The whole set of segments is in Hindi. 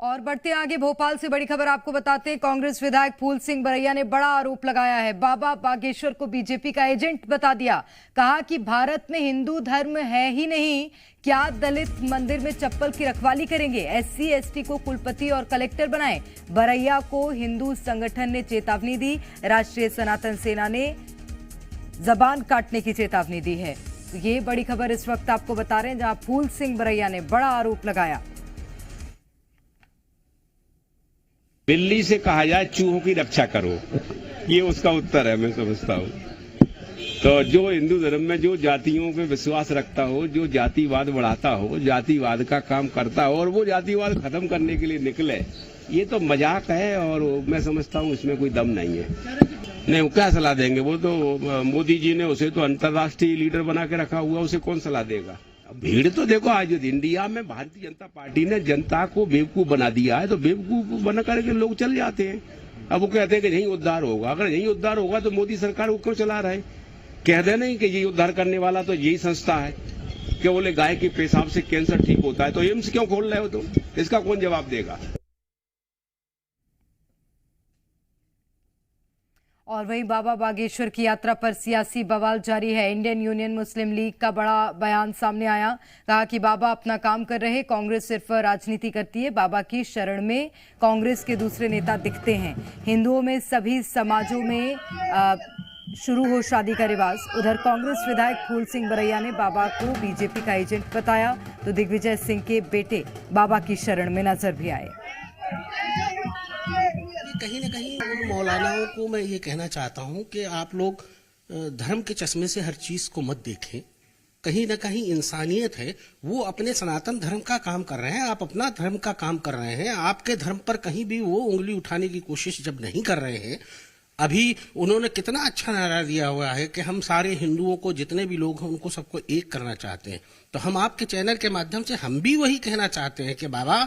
और बढ़ते आगे भोपाल से बड़ी खबर आपको बताते हैं। कांग्रेस विधायक फूल सिंह बरैया ने बड़ा आरोप लगाया है। बाबा बागेश्वर को बीजेपी का एजेंट बता दिया। कहा कि भारत में हिंदू धर्म है ही नहीं, क्या दलित मंदिर में चप्पल की रखवाली करेंगे? एससी एसटी को कुलपति और कलेक्टर बनाए। बरैया को हिंदू संगठन ने चेतावनी दी। राष्ट्रीय सनातन सेना ने जबान काटने की चेतावनी दी है। तो ये बड़ी खबर इस वक्त आपको बता रहे हैं, जहां फूल सिंह बरैया ने बड़ा आरोप लगाया। बिल्ली से कहा जाए चूहों की रक्षा करो, ये उसका उत्तर है, मैं समझता हूँ। तो जो हिंदू धर्म में जो जातियों पे विश्वास रखता हो, जो जातिवाद बढ़ाता हो, जातिवाद का काम करता हो और वो जातिवाद खत्म करने के लिए निकले, ये तो मजाक है। और मैं समझता हूँ इसमें कोई दम नहीं है। नहीं, वो क्या सलाह देंगे? वो तो मोदी जी ने उसे तो अंतर्राष्ट्रीय लीडर बना के रखा हुआ, उसे कौन सलाह देगा? भीड़ तो देखो, आज इंडिया में भारतीय जनता पार्टी ने जनता को बेवकूफ बना दिया है, तो बेवकूफ बना करके लोग चल जाते हैं। अब वो कहते हैं कि यही उद्धार होगा। अगर यही उद्धार होगा तो मोदी सरकार को क्यों चला रहा है? कह दे नहीं कि ये उद्धार करने वाला तो यही संस्था है, कि बोले गाय के पेशाब से कैंसर ठीक होता है, तो एम्स क्यों खोल रहे हो तुम? इसका कौन जवाब देगा? और वहीं बाबा बागेश्वर की यात्रा पर सियासी बवाल जारी है। इंडियन यूनियन मुस्लिम लीग का बड़ा बयान सामने आया। कहा कि बाबा अपना काम कर रहे, कांग्रेस सिर्फ राजनीति करती है। बाबा की शरण में कांग्रेस के दूसरे नेता दिखते हैं। हिंदुओं में सभी समाजों में शुरू हो शादी का रिवाज। उधर कांग्रेस विधायक फूल सिंह बरैया ने बाबा को बीजेपी का एजेंट बताया, तो दिग्विजय सिंह के बेटे बाबा की शरण में नजर भी आए। कहीं ना कहीं उन मौलानाओं को मैं ये कहना चाहता हूं कि आप लोग धर्म के चश्मे से हर चीज को मत देखें। कहीं ना कहीं इंसानियत है, वो अपने सनातन धर्म का काम कर रहे हैं, आप अपना धर्म का काम कर रहे हैं। आपके धर्म पर कहीं भी वो उंगली उठाने की कोशिश जब नहीं कर रहे हैं। अभी उन्होंने कितना अच्छा नारा दिया हुआ है कि हम सारे हिंदुओं को, जितने भी लोग हैं उनको सबको एक करना चाहते हैं। तो हम आपके चैनल के माध्यम से हम भी वही कहना चाहते हैं कि बाबा,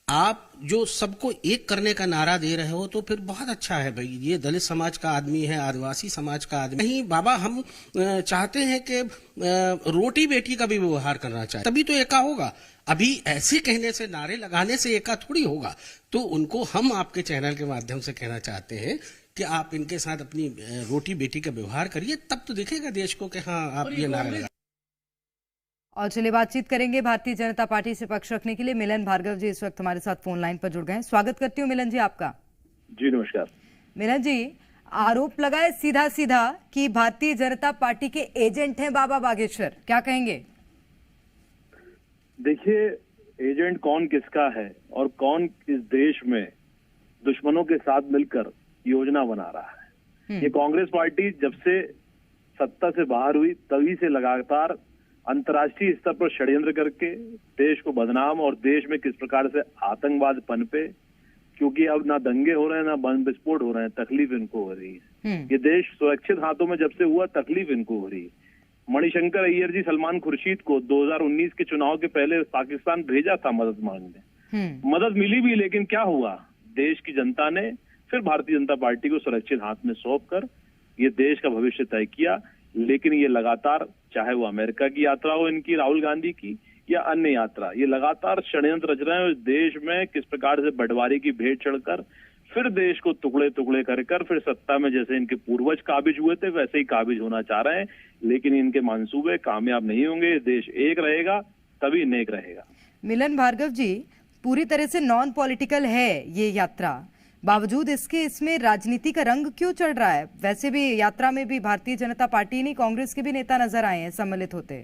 आप जो सबको एक करने का नारा दे रहे हो तो फिर बहुत अच्छा है भाई। ये दलित समाज का आदमी है, आदिवासी समाज का आदमी नहीं। बाबा, हम चाहते हैं कि रोटी बेटी का भी व्यवहार करना चाहिए, तभी तो एका होगा। अभी ऐसे कहने से, नारे लगाने से एका थोड़ी होगा। तो उनको हम आपके चैनल के माध्यम से कहना चाहते हैं कि आप इनके साथ अपनी रोटी बेटी का व्यवहार करिए, तब तो दिखेगा देश को कि हाँ, आप ये नारा लगा। और चलिए बातचीत करेंगे भारतीय जनता पार्टी से पक्ष रखने के लिए मिलन भार्गव जी इस वक्त हमारे साथ फोन लाइन पर जुड़ गए हैं। स्वागत करती हूँ मिलन जी आपका। जी नमस्कार। मिलन जी, आरोप लगाए सीधा सीधा कि भारतीय जनता पार्टी के एजेंट हैं बाबा बागेश्वर, क्या कहेंगे? देखिए, एजेंट कौन किसका है और कौन इस देश में दुश्मनों के साथ मिलकर योजना बना रहा है। ये कांग्रेस पार्टी जब से सत्ता से बाहर हुई तभी से लगातार अंतर्राष्ट्रीय स्तर पर षड्यंत्र करके देश को बदनाम, और देश में किस प्रकार से आतंकवाद पनपे, क्योंकि अब ना दंगे हो रहे हैं ना बम विस्फोट हो रहे हैं, तकलीफ इनको हो रही है। ये देश सुरक्षित हाथों में जब से हुआ, तकलीफ इनको हो रही है। मणिशंकर अय्यर जी सलमान खुर्शीद को 2019 के चुनाव के पहले पाकिस्तान भेजा था मदद मांगने। मदद मिली भी, लेकिन क्या हुआ? देश की जनता ने फिर भारतीय जनता पार्टी को सुरक्षित हाथ में सौंप कर ये देश का भविष्य तय किया। लेकिन ये लगातार, चाहे वो अमेरिका की यात्रा हो इनकी, राहुल गांधी की, या अन्य यात्रा, ये लगातार षड्यंत्र रच रहे हैं देश में किस प्रकार से बंटवारे की भेंट चढ़कर फिर देश को टुकड़े टुकड़े कर फिर सत्ता में जैसे इनके पूर्वज काबिज हुए थे वैसे ही काबिज होना चाह रहे हैं। लेकिन इनके मंसूबे कामयाब नहीं होंगे। देश एक रहेगा तभी नेक रहेगा। मिलन भार्गव जी, पूरी तरह से नॉन पॉलिटिकल है ये यात्रा, बावजूद इसके इसमें राजनीति का रंग क्यों चढ़ रहा है? वैसे भी यात्रा में भी भारतीय जनता पार्टी नहीं, कांग्रेस के भी नेता नजर आए हैं सम्मिलित होते।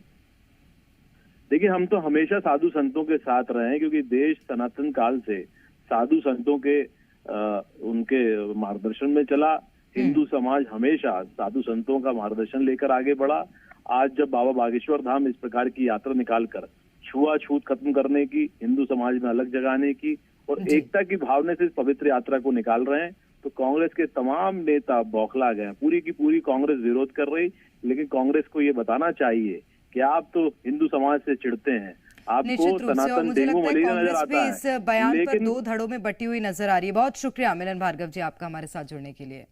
देखिए, हम तो हमेशा साधु संतों के साथ रहे हैं, क्योंकि देश सनातन काल से साधु संतों के उनके मार्गदर्शन में चला। हिंदू समाज हमेशा साधु संतों का मार्गदर्शन लेकर आगे बढ़ा। आज जब बाबा बागेश्वर धाम इस प्रकार की यात्रा निकालकर छुआछूत खत्म करने की, हिंदू समाज में अलग जगाने की और एकता की भावना से इस पवित्र यात्रा को निकाल रहे हैं, तो कांग्रेस के तमाम नेता बौखला गए। पूरी की पूरी कांग्रेस विरोध कर रही। लेकिन कांग्रेस को ये बताना चाहिए कि आप तो हिंदू समाज से चिढ़ते हैं, आपको सनातन डेंगू मलेरिया नजर आता है। इस बयान पर दो धड़ों में बटी हुई नजर आ रही है। बहुत शुक्रिया मिलन भार्गव जी आपका हमारे साथ जुड़ने के लिए।